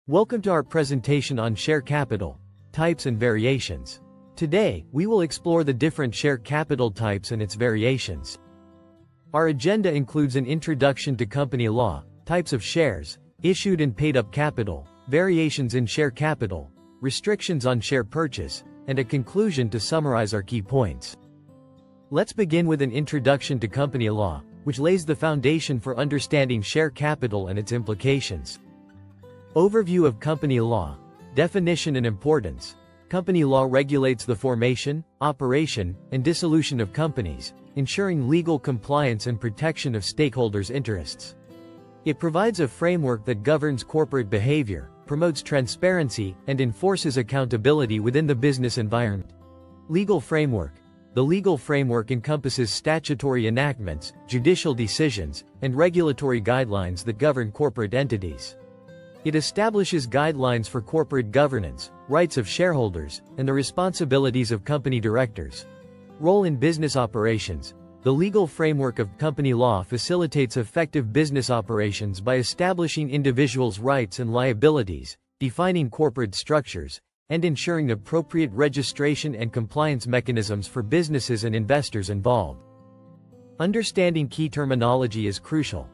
Welcome to our presentation on share capital, types and variations. Today, we will explore the different share capital types and its variations. Our agenda includes an introduction to company law, types of shares, issued and paid-up capital, variations in share capital, restrictions on share purchase, and a conclusion to summarize our key points. Let's begin with an introduction to company law, which lays the foundation for understanding share capital and its implications. Overview of company law, definition and importance. Company law regulates the formation, operation, and dissolution of companies, ensuring legal compliance and protection of stakeholders' interests. It provides a framework that governs corporate behavior, promotes transparency, and enforces accountability within the business environment. Legal framework. The legal framework encompasses statutory enactments, judicial decisions, and regulatory guidelines that govern corporate entities. It establishes guidelines for corporate governance, rights of shareholders, and the responsibilities of company directors. Role in business operations. The legal framework of company law facilitates effective business operations by establishing individuals' rights and liabilities, defining corporate structures, and ensuring appropriate registration and compliance mechanisms for businesses and investors involved. Understanding key terminology is crucial.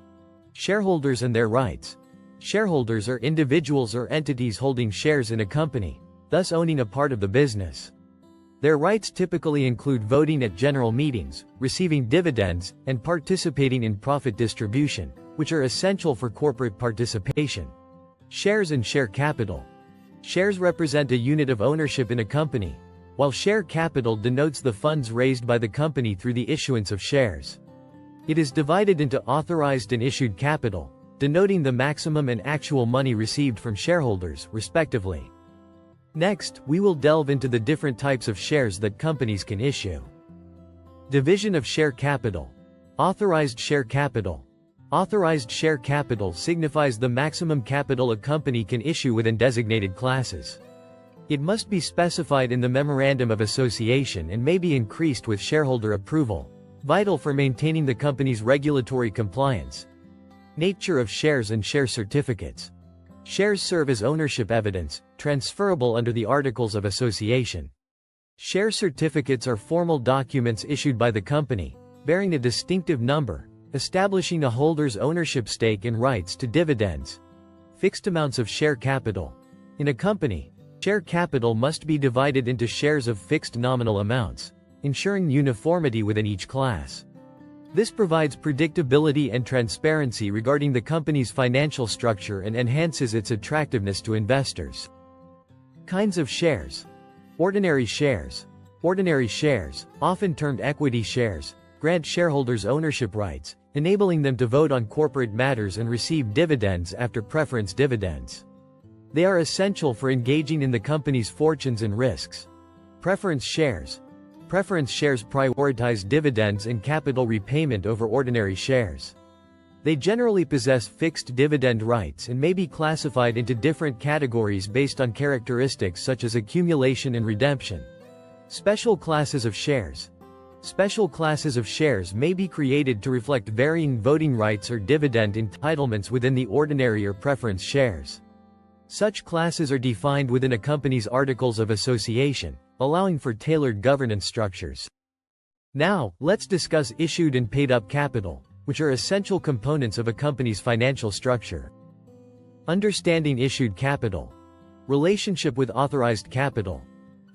Shareholders and their rights. Shareholders are individuals or entities holding shares in a company, thus owning a part of the business. Their rights typically include voting at general meetings, receiving dividends, and participating in profit distribution, which are essential for corporate participation. Shares and share capital. Shares represent a unit of ownership in a company, while share capital denotes the funds raised by the company through the issuance of shares. It is divided into authorized and issued capital, denoting the maximum and actual money received from shareholders, respectively. Next, we will delve into the different types of shares that companies can issue. Division of share capital. Authorized share capital. Authorized share capital signifies the maximum capital a company can issue within designated classes. It must be specified in the Memorandum of Association and may be increased with shareholder approval, vital for maintaining the company's regulatory compliance. Nature of shares and share certificates. Shares serve as ownership evidence, transferable under the Articles of Association. Share certificates are formal documents issued by the company, bearing a distinctive number, establishing a holder's ownership stake and rights to dividends. Fixed amounts of share capital. In a company, share capital must be divided into shares of fixed nominal amounts, ensuring uniformity within each class. This provides predictability and transparency regarding the company's financial structure and enhances its attractiveness to investors. Kinds of shares. Ordinary shares. Ordinary shares, often termed equity shares, grant shareholders ownership rights, enabling them to vote on corporate matters and receive dividends after preference dividends. They are essential for engaging in the company's fortunes and risks. Preference shares. Preference shares prioritize dividends and capital repayment over ordinary shares. They generally possess fixed dividend rights and may be classified into different categories based on characteristics such as accumulation and redemption. Special classes of shares. Special classes of shares may be created to reflect varying voting rights or dividend entitlements within the ordinary or preference shares. Such classes are defined within a company's Articles of Association, allowing for tailored governance structures. Now, let's discuss issued and paid-up capital, which are essential components of a company's financial structure. Understanding issued capital. Relationship with authorized capital.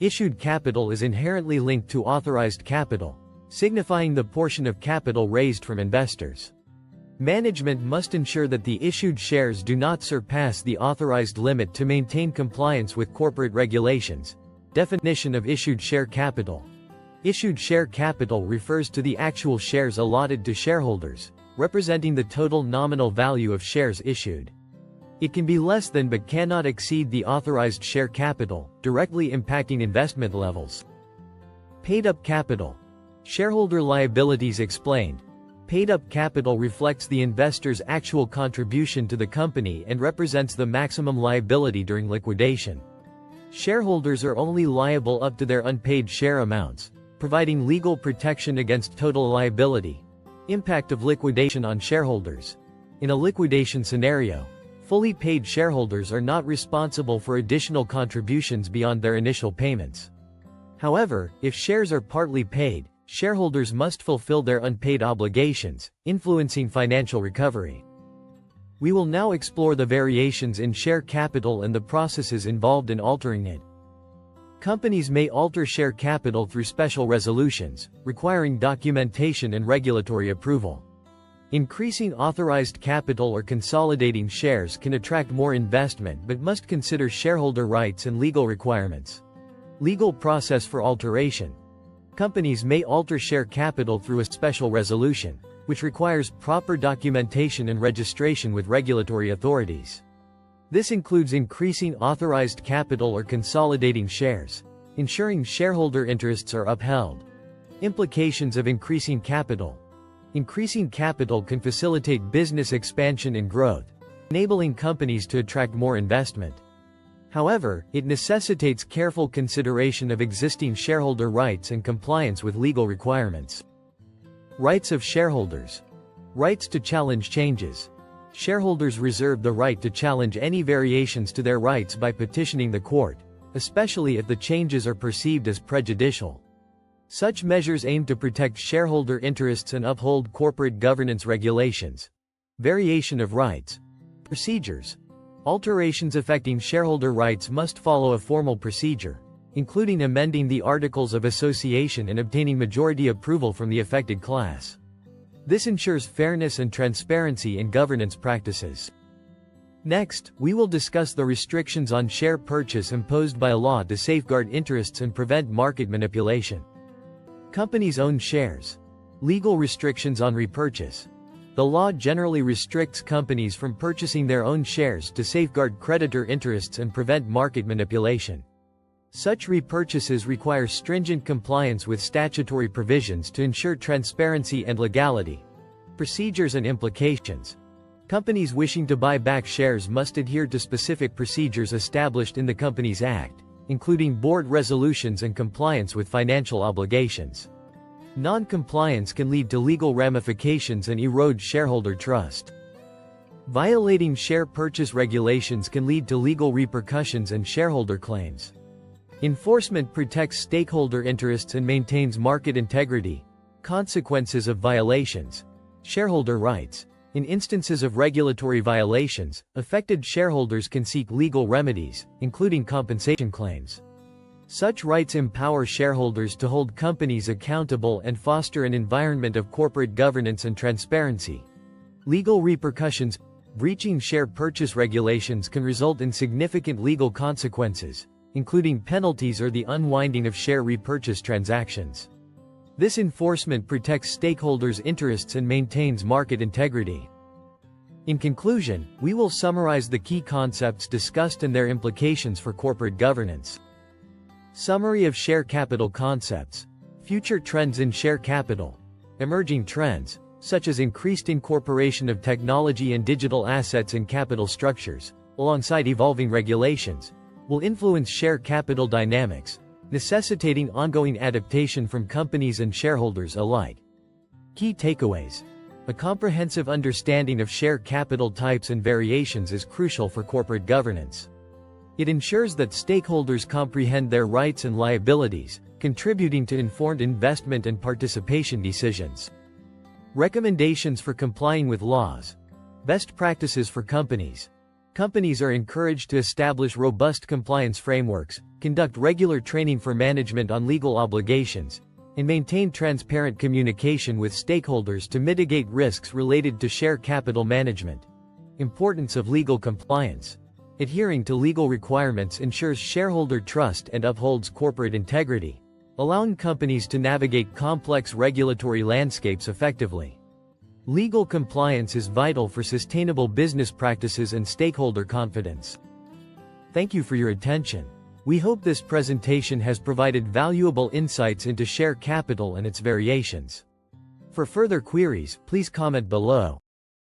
Issued capital is inherently linked to authorized capital, signifying the portion of capital raised from investors. Management must ensure that the issued shares do not surpass the authorized limit to maintain compliance with corporate regulations. Definition of issued share capital. Issued share capital refers to the actual shares allotted to shareholders, representing the total nominal value of shares issued. It can be less than but cannot exceed the authorized share capital, directly impacting investment levels. Paid-up capital. Shareholder liabilities explained. Paid-up capital reflects the investor's actual contribution to the company and represents the maximum liability during liquidation. Shareholders are only liable up to their unpaid share amounts, providing legal protection against total liability. Impact of liquidation on shareholders. In a liquidation scenario, Fully paid shareholders are not responsible for additional contributions beyond their initial payments. However, if shares are partly paid, shareholders must fulfill their unpaid obligations, influencing financial recovery. We will now explore the variations in share capital and the processes involved in altering it. Companies may alter share capital through special resolutions, requiring documentation and regulatory approval. Increasing authorized capital or consolidating shares can attract more investment but must consider shareholder rights and legal requirements. Legal process for alteration. Companies may alter share capital through a special resolution, which requires proper documentation and registration with regulatory authorities. This includes increasing authorized capital or consolidating shares, ensuring shareholder interests are upheld. Implications of increasing capital. Increasing capital can facilitate business expansion and growth, enabling companies to attract more investment. However, it necessitates careful consideration of existing shareholder rights and compliance with legal requirements. Rights of shareholders. Rights to challenge changes. Shareholders reserve the right to challenge any variations to their rights by petitioning the court, especially if the changes are perceived as prejudicial. Such measures aim to protect shareholder interests and uphold corporate governance regulations. Variation of rights. Procedures. Alterations affecting shareholder rights must follow a formal procedure, including amending the Articles of Association and obtaining majority approval from the affected class. This ensures fairness and transparency in governance practices. Next, we will discuss the restrictions on share purchase imposed by a law to safeguard interests and prevent market manipulation. Companies own shares. Legal restrictions on repurchase. The law generally restricts companies from purchasing their own shares to safeguard creditor interests and prevent market manipulation. Such repurchases require stringent compliance with statutory provisions to ensure transparency and legality. Procedures and implications. Companies wishing to buy back shares must adhere to specific procedures established in the Companies Act, including board resolutions and compliance with financial obligations. Non-compliance can lead to legal ramifications and erode shareholder trust. Violating share purchase regulations can lead to legal repercussions and shareholder claims. Enforcement protects stakeholder interests and maintains market integrity. Consequences of violations. Shareholder rights. In instances of regulatory violations, affected shareholders can seek legal remedies, including compensation claims. Such rights empower shareholders to hold companies accountable and foster an environment of corporate governance and transparency. Legal repercussions. Breaching share purchase regulations can result in significant legal consequences, including penalties or the unwinding of share repurchase transactions. This enforcement protects stakeholders' interests and maintains market integrity. In conclusion, we will summarize the key concepts discussed and their implications for corporate governance. Summary of share capital concepts. Future trends in share capital. Emerging trends, such as increased incorporation of technology and digital assets in capital structures, alongside evolving regulations, will influence share capital dynamics, necessitating ongoing adaptation from companies and shareholders alike. Key takeaways. A comprehensive understanding of share capital types and variations is crucial for corporate governance. It ensures that stakeholders comprehend their rights and liabilities, contributing to informed investment and participation decisions. Recommendations for complying with laws. Best practices for companies. Companies are encouraged to establish robust compliance frameworks, conduct regular training for management on legal obligations, and maintain transparent communication with stakeholders to mitigate risks related to share capital management. Importance of legal compliance. Adhering to legal requirements ensures shareholder trust and upholds corporate integrity, allowing companies to navigate complex regulatory landscapes effectively. Legal compliance is vital for sustainable business practices and stakeholder confidence. Thank you for your attention. We hope this presentation has provided valuable insights into share capital and its variations. For further queries, please comment below.